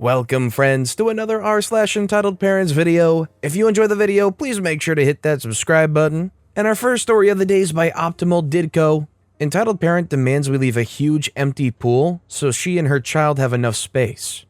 Welcome friends to another r/entitled parents video. If you enjoy the video, please make sure to hit that subscribe button. And our first story of the day is by Optimal Didco. Entitled parent demands we leave a huge empty pool so she and her child have enough space.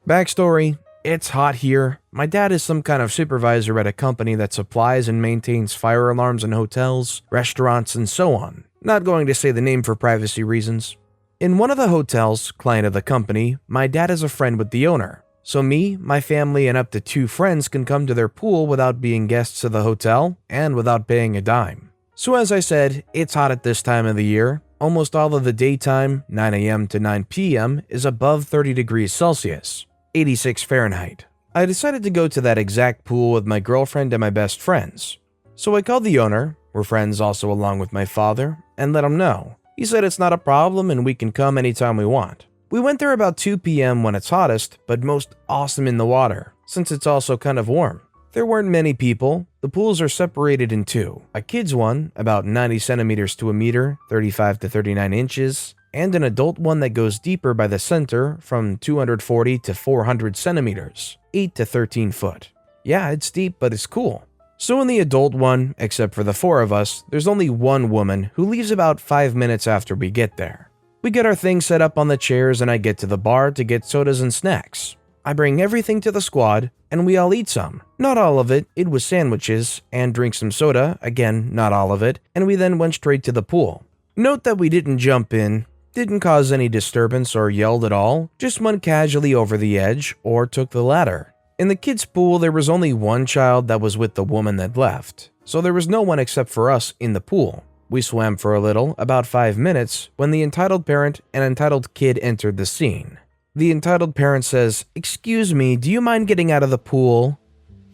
Backstory: it's hot here. My dad is some kind of supervisor at a company that supplies and maintains fire alarms in hotels, restaurants, and so on. Not going to say the name for privacy reasons. In one of the hotels, client of the company, my dad is a friend with the owner. So me, my family, and up to 2 friends can come to their pool without being guests of the hotel and without paying a dime. So as I said, it's hot at this time of the year. Almost all of the daytime, 9 a.m. to 9 p.m., is above 30 degrees Celsius, 86 Fahrenheit. I decided to go to that exact pool with my girlfriend and my best friends. So I called the owner, we're friends also along with my father, and let him know. He said it's not a problem and we can come anytime we want. We went there about 2 p.m. when it's hottest, but most awesome in the water, since it's also kind of warm. There weren't many people. The pools are separated in 2. A kid's one, about 90 centimeters to a meter, 35 to 39 inches, and an adult one that goes deeper by the center from 240 to 400 centimeters, 8 to 13 foot. Yeah, it's deep, but it's cool. So in the adult one, except for the 4 of us, there's only one woman who leaves about 5 minutes after we get there. We get our things set up on the chairs and I get to the bar to get sodas and snacks. I bring everything to the squad and we all eat some. Not all of it, it was sandwiches, and drink some soda, again, not all of it, and we then went straight to the pool. Note that we didn't jump in, didn't cause any disturbance or yelled at all, just went casually over the edge or took the ladder. In the kids' pool, there was only one child that was with the woman that left, so there was no one except for us in the pool. We swam for a little, about 5 minutes, when the entitled parent and entitled kid entered the scene. The entitled parent says, "Excuse me, do you mind getting out of the pool?"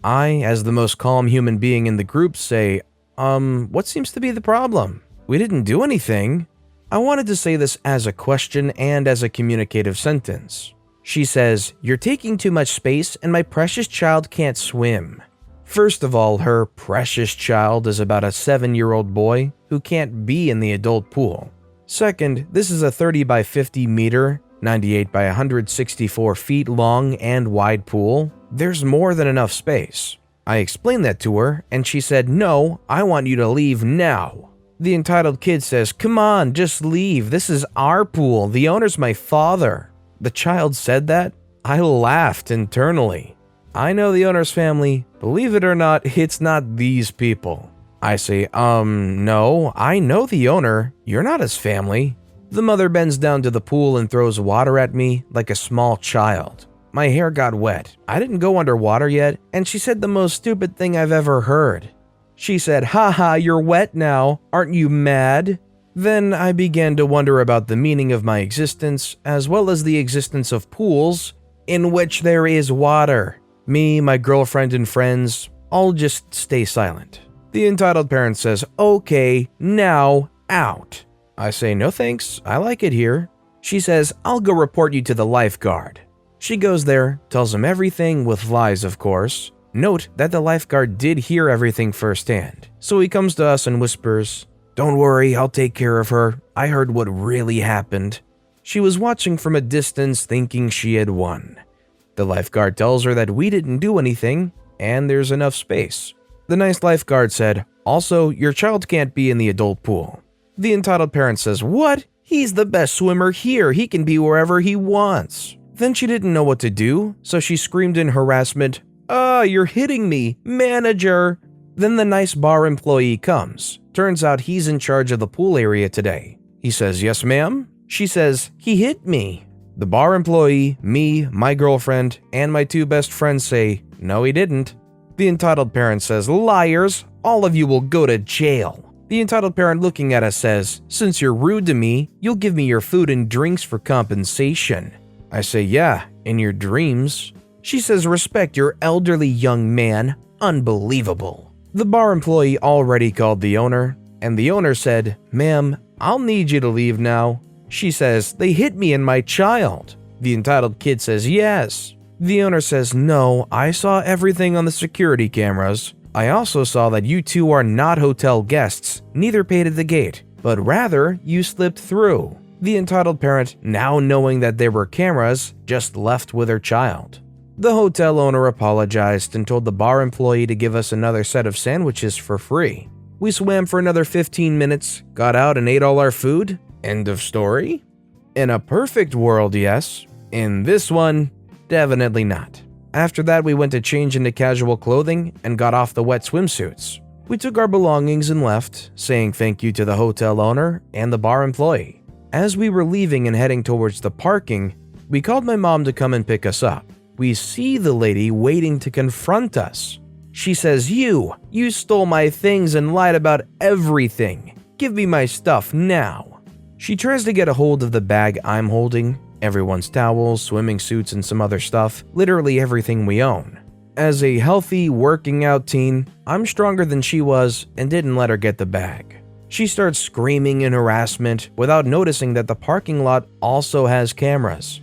I, as the most calm human being in the group, say, what seems to be the problem? We didn't do anything." I wanted to say this as a question and as a communicative sentence. She says, "You're taking too much space and my precious child can't swim." First of all, her precious child is about a 7-year-old boy who can't be in the adult pool. Second, this is a 30 by 50 meter, 98 by 164 feet long and wide pool. There's more than enough space. I explained that to her and she said, "No, I want you to leave now." The entitled kid says, "Come on, just leave. This is our pool. The owner's my father." The child said that. I laughed internally. I know the owner's family. Believe it or not, it's not these people. I say, no, I know the owner. You're not his family. The mother bends down to the pool and throws water at me like a small child. My hair got wet. I didn't go underwater yet, and she said the most stupid thing I've ever heard. She said, "Haha, you're wet now. Aren't you mad?" Then I began to wonder about the meaning of my existence, as well as the existence of pools in which there is water. Me, my girlfriend, and friends all just stay silent. The entitled parent says, "Okay, now out." I say, "No thanks, I like it here." She says, "I'll go report you to the lifeguard." She goes there, tells him everything with lies, of course. Note that the lifeguard did hear everything firsthand, so he comes to us and whispers, "Don't worry, I'll take care of her. I heard what really happened." She was watching from a distance thinking she had won. The lifeguard tells her that we didn't do anything and there's enough space. The nice lifeguard said, "Also, your child can't be in the adult pool." The entitled parent says, "What? He's the best swimmer here. He can be wherever he wants." Then she didn't know what to do, so she screamed in harassment, You're hitting me, manager." Then the nice bar employee comes. Turns out he's in charge of the pool area today. He says, "Yes, ma'am." She says, "He hit me." The bar employee, me, my girlfriend, and my 2 best friends say, "No, he didn't." The entitled parent says, "Liars, all of you will go to jail." The entitled parent looking at us says, "Since you're rude to me, you'll give me your food and drinks for compensation." I say, "Yeah, in your dreams." She says, "Respect your elderly young man. Unbelievable." The bar employee already called the owner, and the owner said, "Ma'am, I'll need you to leave now." She says, "They hit me and my child." The entitled kid says, "Yes." The owner says, "No, I saw everything on the security cameras. I also saw that you 2 are not hotel guests, neither paid at the gate, but rather you slipped through." The entitled parent, now knowing that there were cameras, just left with her child. The hotel owner apologized and told the bar employee to give us another set of sandwiches for free. We swam for another 15 minutes, got out and ate all our food. End of story? In a perfect world, yes. In this one, definitely not. After that, we went to change into casual clothing and got off the wet swimsuits. We took our belongings and left, saying thank you to the hotel owner and the bar employee. As we were leaving and heading towards the parking, we called my mom to come and pick us up. We see the lady waiting to confront us. She says, You stole my things and lied about everything. Give me my stuff now." She tries to get a hold of the bag I'm holding, everyone's towels, swimming suits, and some other stuff, literally everything we own. As a healthy, working out teen, I'm stronger than she was and didn't let her get the bag. She starts screaming in harassment without noticing that the parking lot also has cameras.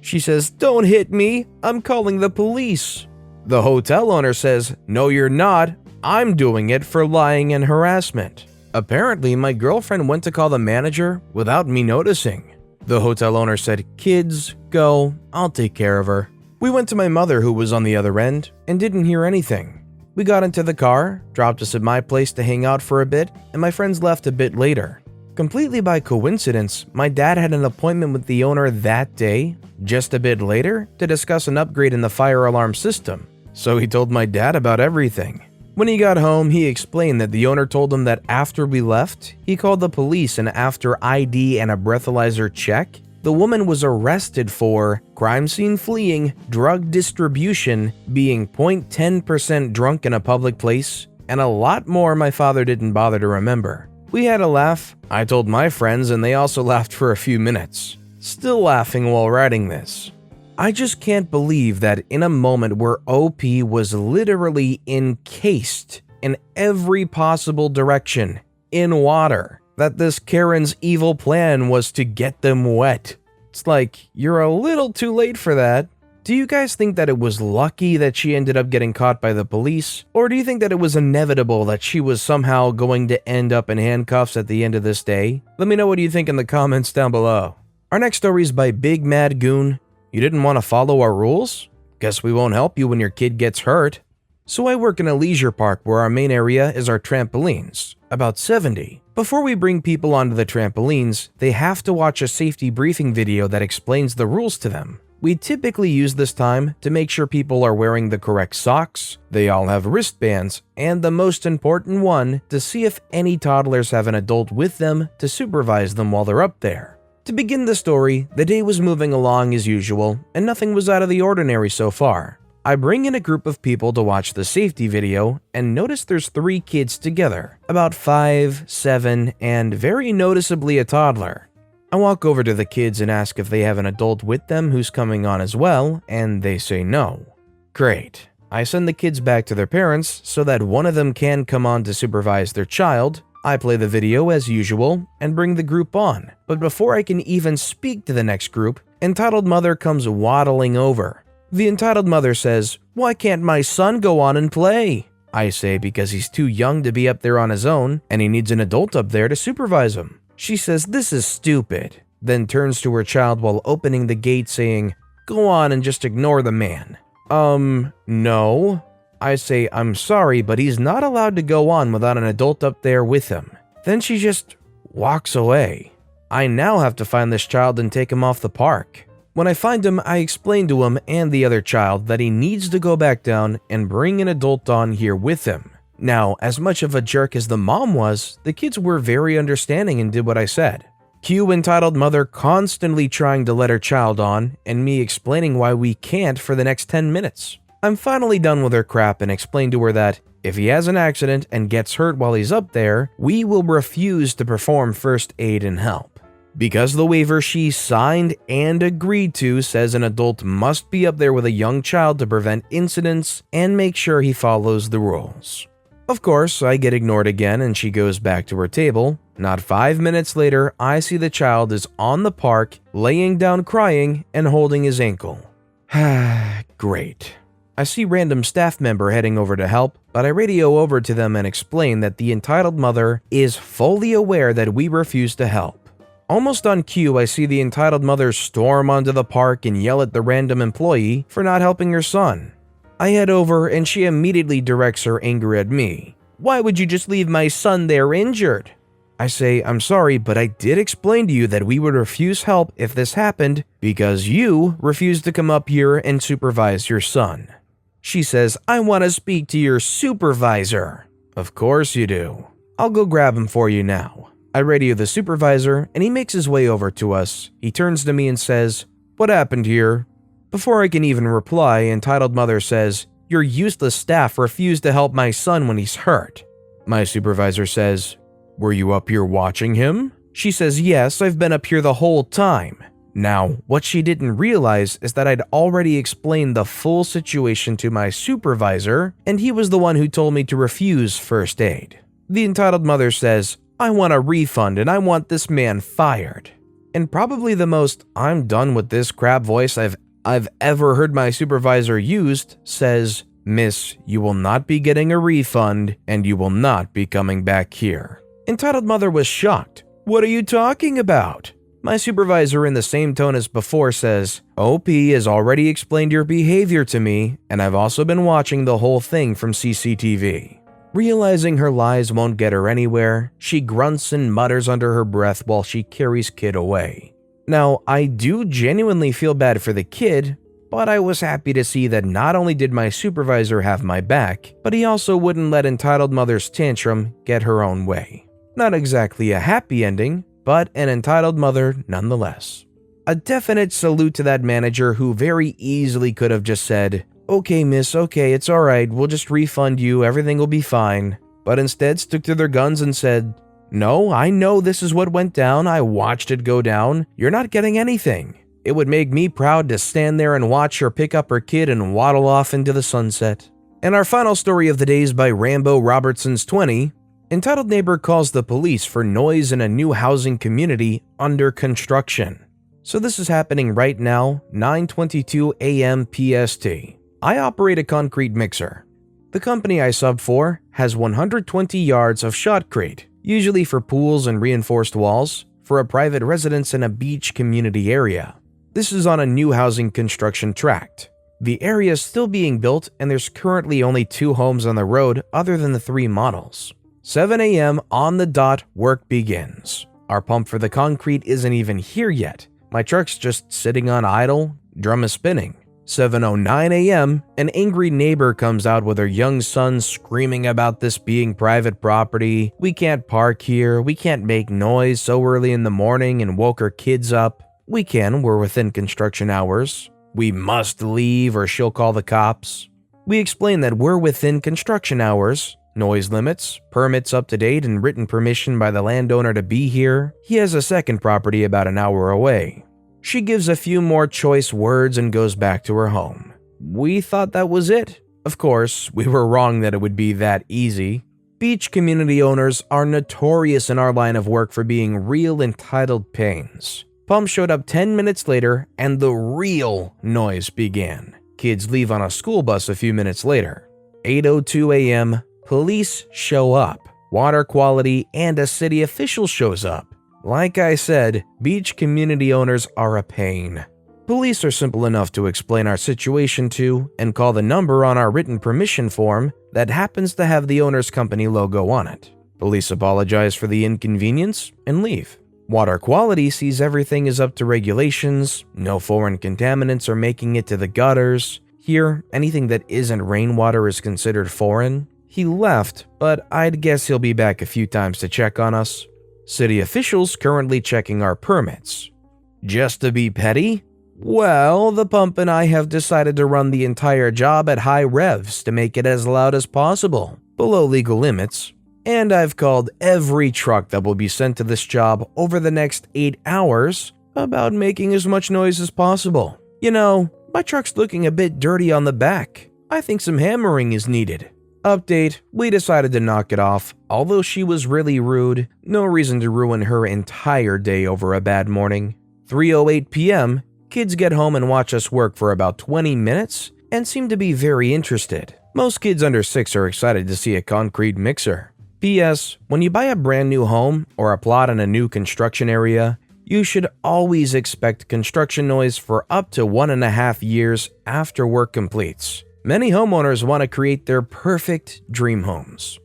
She says, "Don't hit me, I'm calling the police." The hotel owner says, "No, you're not. I'm doing it for lying and harassment." Apparently, my girlfriend went to call the manager without me noticing. The hotel owner said, "Kids, go, I'll take care of her." We went to my mother, who was on the other end, and didn't hear anything. We got into the car, dropped us at my place to hang out for a bit, and my friends left a bit later. Completely by coincidence, my dad had an appointment with the owner that day, just a bit later, to discuss an upgrade in the fire alarm system. So he told my dad about everything. When he got home, he explained that the owner told him that after we left, he called the police, and after ID and a breathalyzer check, the woman was arrested for crime scene fleeing, drug distribution, being 0.10% drunk in a public place, and a lot more my father didn't bother to remember. We had a laugh. I told my friends, and they also laughed for a few minutes. Still laughing while writing this. I just can't believe that in a moment where OP was literally encased in every possible direction in water, that this Karen's evil plan was to get them wet. It's like, you're a little too late for that. Do you guys think that it was lucky that she ended up getting caught by the police? Or do you think that it was inevitable that she was somehow going to end up in handcuffs at the end of this day? Let me know what you think in the comments down below. Our next story is by Big Mad Goon. You didn't want to follow our rules? Guess we won't help you when your kid gets hurt. So I work in a leisure park where our main area is our trampolines, about 70. Before we bring people onto the trampolines, they have to watch a safety briefing video that explains the rules to them. We typically use this time to make sure people are wearing the correct socks, they all have wristbands, and the most important one, to see if any toddlers have an adult with them to supervise them while they're up there. To begin the story, the day was moving along as usual, and nothing was out of the ordinary so far. I bring in a group of people to watch the safety video and notice there's 3 kids together, about 5, 7, and very noticeably a toddler. I walk over to the kids and ask if they have an adult with them who's coming on as well, and they say no. Great. I send the kids back to their parents so that one of them can come on to supervise their child. I play the video as usual and bring the group on, but before I can even speak to the next group, entitled mother comes waddling over. The entitled mother says, "Why can't my son go on and play?" I say because he's too young to be up there on his own and he needs an adult up there to supervise him. She says this is stupid, then turns to her child while opening the gate saying, "Go on and just ignore the man." No. I say, "I'm sorry, but he's not allowed to go on without an adult up there with him." Then she just walks away. I now have to find this child and take him off the park. When I find him, I explain to him and the other child that he needs to go back down and bring an adult on here with him. Now, as much of a jerk as the mom was, the kids were very understanding and did what I said. Cue entitled mother constantly trying to let her child on, and me explaining why we can't for the next 10 minutes. I'm finally done with her crap and explain to her that if he has an accident and gets hurt while he's up there, we will refuse to perform first aid and help. Because the waiver she signed and agreed to says an adult must be up there with a young child to prevent incidents and make sure he follows the rules. Of course, I get ignored again and she goes back to her table. Not 5 minutes later, I see the child is on the park, laying down crying and holding his ankle. Great. I see random staff member heading over to help, but I radio over to them and explain that the entitled mother is fully aware that we refuse to help. Almost on cue, I see the entitled mother storm onto the park and yell at the random employee for not helping her son. I head over and she immediately directs her anger at me. "Why would you just leave my son there injured?" I say, "I'm sorry, but I did explain to you that we would refuse help if this happened because you refused to come up here and supervise your son." She says, "I want to speak to your supervisor." "Of course you do. I'll go grab him for you now." I radio the supervisor and he makes his way over to us. He turns to me and says, "What happened here?" Before I can even reply, entitled mother says, "Your useless staff refused to help my son when he's hurt." My supervisor says, "Were you up here watching him?" She says, "Yes, I've been up here the whole time." Now, what she didn't realize is that I'd already explained the full situation to my supervisor, and he was the one who told me to refuse first aid. The entitled mother says, "I want a refund and I want this man fired." And probably the most "I'm done with this crap" voice I've ever heard my supervisor used says, "Miss, you will not be getting a refund and you will not be coming back here." Entitled mother was shocked. "What are you talking about?" My supervisor, in the same tone as before, says, "OP has already explained your behavior to me, and I've also been watching the whole thing from CCTV. Realizing her lies won't get her anywhere, she grunts and mutters under her breath while she carries kid away. Now, I do genuinely feel bad for the kid, but I was happy to see that not only did my supervisor have my back, but he also wouldn't let entitled mother's tantrum get her own way. Not exactly a happy ending, but an entitled mother nonetheless. A definite salute to that manager who very easily could have just said, "Okay, miss, okay, it's alright, we'll just refund you, everything will be fine," but instead stuck to their guns and said, "No, I know this is what went down, I watched it go down, you're not getting anything." It would make me proud to stand there and watch her pick up her kid and waddle off into the sunset. And our final story of the day is by Rambo Robertson's 20. Entitled neighbor calls the police for noise in a new housing community under construction. So this is happening right now, 9:22 a.m. PST. I operate a concrete mixer. The company I sub for has 120 yards of shotcrete, usually for pools and reinforced walls, for a private residence in a beach community area. This is on a new housing construction tract. The area is still being built and there's currently only 2 homes on the road other than the 3 models. 7 a.m. on the dot, work begins. Our pump for the concrete isn't even here yet. My truck's just sitting on idle, drum is spinning. 7:09 a.m., an angry neighbor comes out with her young son screaming about this being private property. "We can't park here, we can't make noise so early in the morning," and woke her kids up. "We can, we're within construction hours." "We must leave or she'll call the cops." We explain that we're within construction hours, noise limits, permits up to date, and written permission by the landowner to be here. He has a second property about an hour away. She gives a few more choice words and goes back to her home. We thought that was it. Of course, we were wrong that it would be that easy. Beach community owners are notorious in our line of work for being real entitled pains. Pump showed up 10 minutes later and the real noise began. Kids leave on a school bus a few minutes later. 8:02 a.m., police show up. Water quality and a city official shows up. Like I said, beach community owners are a pain. Police are simple enough to explain our situation to and call the number on our written permission form that happens to have the owner's company logo on it. Police apologize for the inconvenience and leave. Water quality sees everything is up to regulations, no foreign contaminants are making it to the gutters. Here, anything that isn't rainwater is considered foreign. He left, but I'd guess he'll be back a few times to check on us. City officials currently checking our permits. Just to be petty? Well, the pump and I have decided to run the entire job at high revs to make it as loud as possible, below legal limits. And I've called every truck that will be sent to this job over the next 8 hours about making as much noise as possible. You know, my truck's looking a bit dirty on the back. I think some hammering is needed. Update, we decided to knock it off. Although she was really rude, no reason to ruin her entire day over a bad morning. 3:08 p.m., kids get home and watch us work for about 20 minutes and seem to be very interested. Most kids under 6 are excited to see a concrete mixer. P.S. When you buy a brand new home or a plot in a new construction area, you should always expect construction noise for up to 1.5 years after work completes. Many homeowners want to create their perfect dream homes.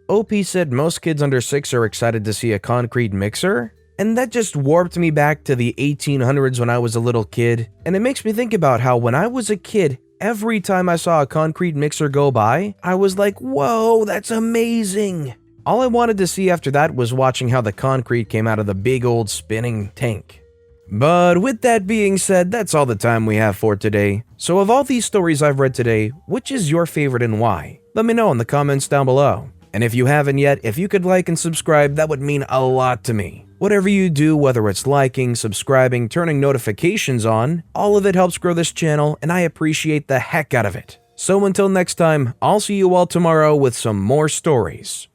OP said most kids under 6 are excited to see a concrete mixer, and that just warped me back to the 1800s when I was a little kid, and it makes me think about how when I was a kid, every time I saw a concrete mixer go by, I was like, whoa, that's amazing. All I wanted to see after that was watching how the concrete came out of the big old spinning tank. But with that being said, that's all the time we have for today. So of all these stories I've read today, which is your favorite and why? Let me know in the comments down below. And if you haven't yet, if you could like and subscribe, that would mean a lot to me. Whatever you do, whether it's liking, subscribing, turning notifications on, all of it helps grow this channel, and I appreciate the heck out of it. So until next time, I'll see you all tomorrow with some more stories.